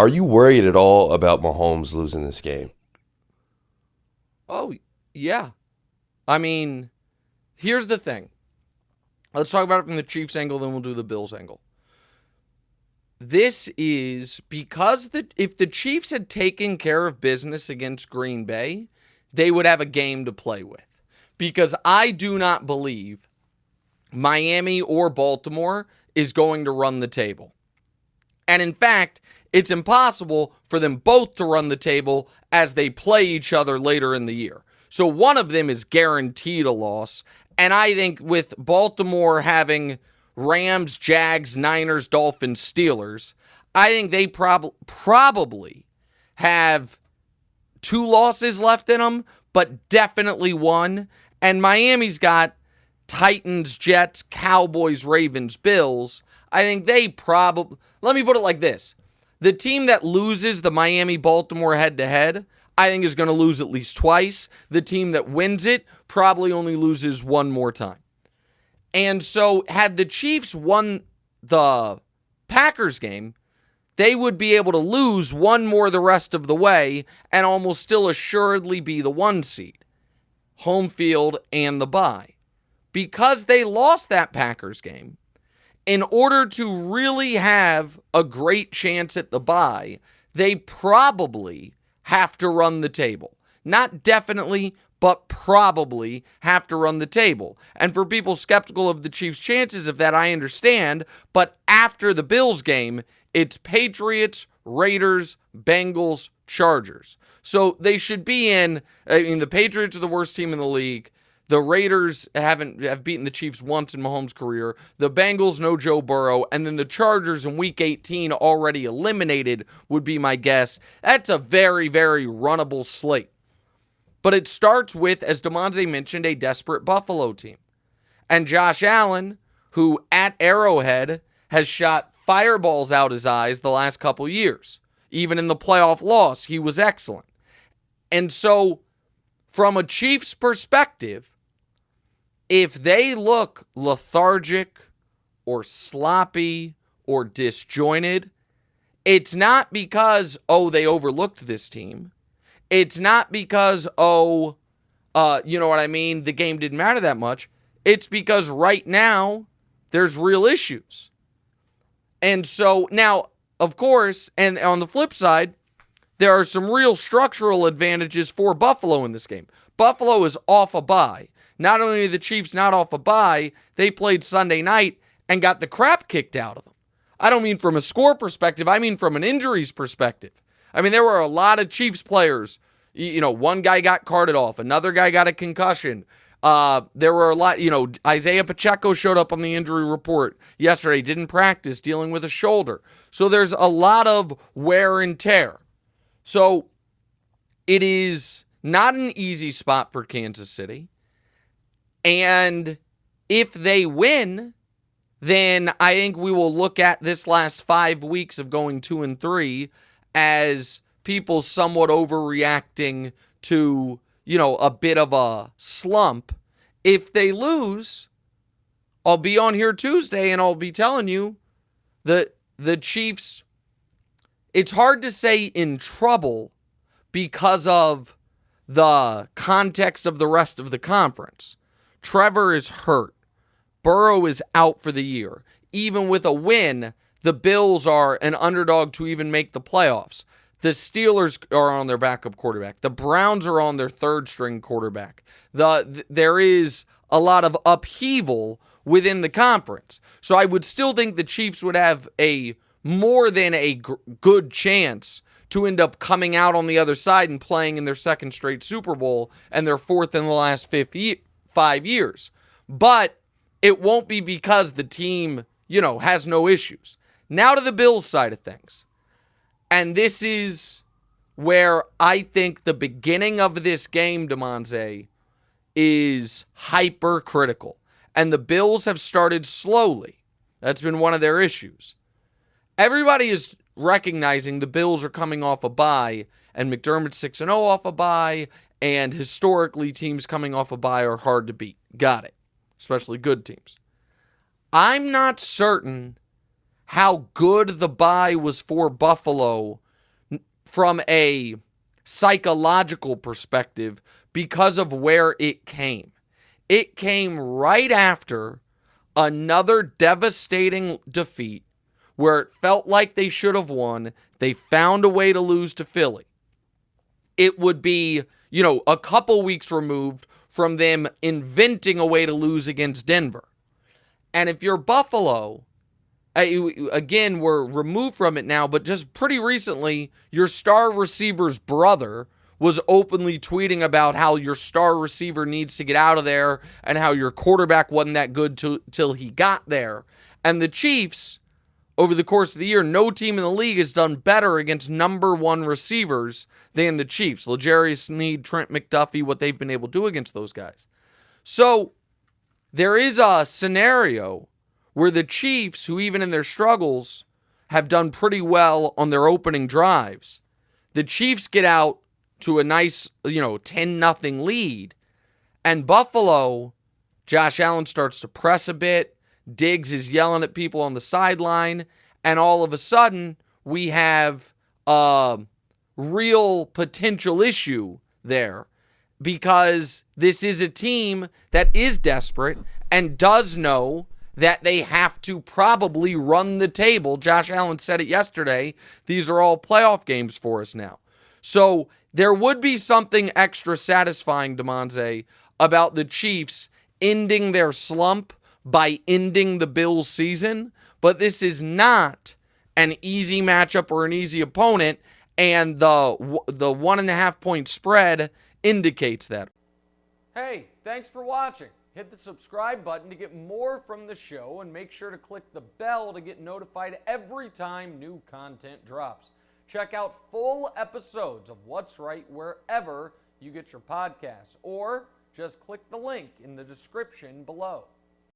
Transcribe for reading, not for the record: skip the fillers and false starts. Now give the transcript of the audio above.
Are you worried at all about Mahomes losing this game? Oh, yeah. I mean, here's the thing. Let's talk about it from the Chiefs angle, then we'll do the Bills angle. This is because if the Chiefs had taken care of business against Green Bay, they would have a game to play with. Because I do not believe Miami or Baltimore is going to run the table. And in fact, it's impossible for them both to run the table as they play each other later in the year. So one of them is guaranteed a loss. And I think with Baltimore having Rams, Jags, Niners, Dolphins, Steelers, I think they probably have 2 losses left in them, but definitely one. And Miami's got Titans, Jets, Cowboys, Ravens, Bills. I think they probably, let me put it like this. The team that loses the Miami-Baltimore head-to-head, I think is going to lose at least twice. The team that wins it probably only loses one more time. And so had the Chiefs won the Packers game, they would be able to lose one more the rest of the way and almost still assuredly be the 1 seed. Home field and the bye. Because they lost that Packers game, in order to really have a great chance at the bye, they probably have to run the table. Not definitely, but probably have to run the table. And for people skeptical of the Chiefs' chances of that, I understand. But after the Bills game, it's Patriots, Raiders, Bengals, Chargers. So they should be in, the Patriots are the worst team in the league. The Raiders have beaten the Chiefs once in Mahomes' career. The Bengals, no Joe Burrow. And then the Chargers in Week 18 already eliminated would be my guess. That's a very, very runnable slate. But it starts with, as DeMonte mentioned, a desperate Buffalo team. And Josh Allen, who at Arrowhead has shot fireballs out his eyes the last couple years. Even in the playoff loss, he was excellent. And so, from a Chiefs perspective, if they look lethargic or sloppy or disjointed, it's not because, they overlooked this team. It's not because, you know what I mean, the game didn't matter that much. It's because right now, there's real issues. And so, now, of course, and on the flip side, there are some real structural advantages for Buffalo in this game. Buffalo is off a bye. Not only are the Chiefs not off a bye, they played Sunday night and got the crap kicked out of them. I don't mean from a score perspective, I mean from an injuries perspective. I mean, there were a lot of Chiefs players. One guy got carted off. Another guy got a concussion. There were a lot, Isaiah Pacheco showed up on the injury report yesterday, didn't practice, dealing with a shoulder. So there's a lot of wear and tear. So it is not an easy spot for Kansas City. And if they win, then I think we will look at this last 5 weeks of going 2-3 as people somewhat overreacting to, a bit of a slump. If they lose, I'll be on here Tuesday and I'll be telling you that the Chiefs, it's hard to say in trouble because of the context of the rest of the conference. Trevor is hurt. Burrow is out for the year. Even with a win, the Bills are an underdog to even make the playoffs. The Steelers are on their backup quarterback. The Browns are on their third-string quarterback. There is a lot of upheaval within the conference. So I would still think the Chiefs would have a more than a good chance to end up coming out on the other side and playing in their second straight Super Bowl and their fourth in the last 5 years. But it won't be because the team, has no issues. Now to the Bills side of things. And this is where I think the beginning of this game, DeMonte, is hypercritical. And the Bills have started slowly. That's been one of their issues. Everybody is recognizing the Bills are coming off a bye, and McDermott's 6-0 off a bye, and historically teams coming off a bye are hard to beat. Got it. Especially good teams. I'm not certain how good the bye was for Buffalo from a psychological perspective because of where it came. It came right after another devastating defeat where it felt like they should have won. They found a way to lose to Philly. It would be, a couple weeks removed from them inventing a way to lose against Denver. And if you're Buffalo, again, we're removed from it now, but just pretty recently, your star receiver's brother was openly tweeting about how your star receiver needs to get out of there and how your quarterback wasn't that good till he got there. And the Chiefs, over the course of the year, no team in the league has done better against number one receivers than the Chiefs. L'Jarius Sneed, Trent McDuffie, what they've been able to do against those guys. So there is a scenario where the Chiefs, who even in their struggles have done pretty well on their opening drives, the Chiefs get out to a nice, 10-0 lead, and Buffalo, Josh Allen starts to press a bit, Diggs is yelling at people on the sideline, and all of a sudden, we have a real potential issue there because this is a team that is desperate and does know that they have to probably run the table. Josh Allen said it yesterday. These are all playoff games for us now. So there would be something extra satisfying, DeMonze, about the Chiefs ending their slump by ending the Bills season, but this is not an easy matchup or an easy opponent, and the 1.5 point spread indicates that. Hey, thanks for watching. Hit the subscribe button to get more from the show, and make sure to click the bell to get notified every time new content drops. Check out full episodes of What's Right wherever you get your podcasts, or just click the link in the description below.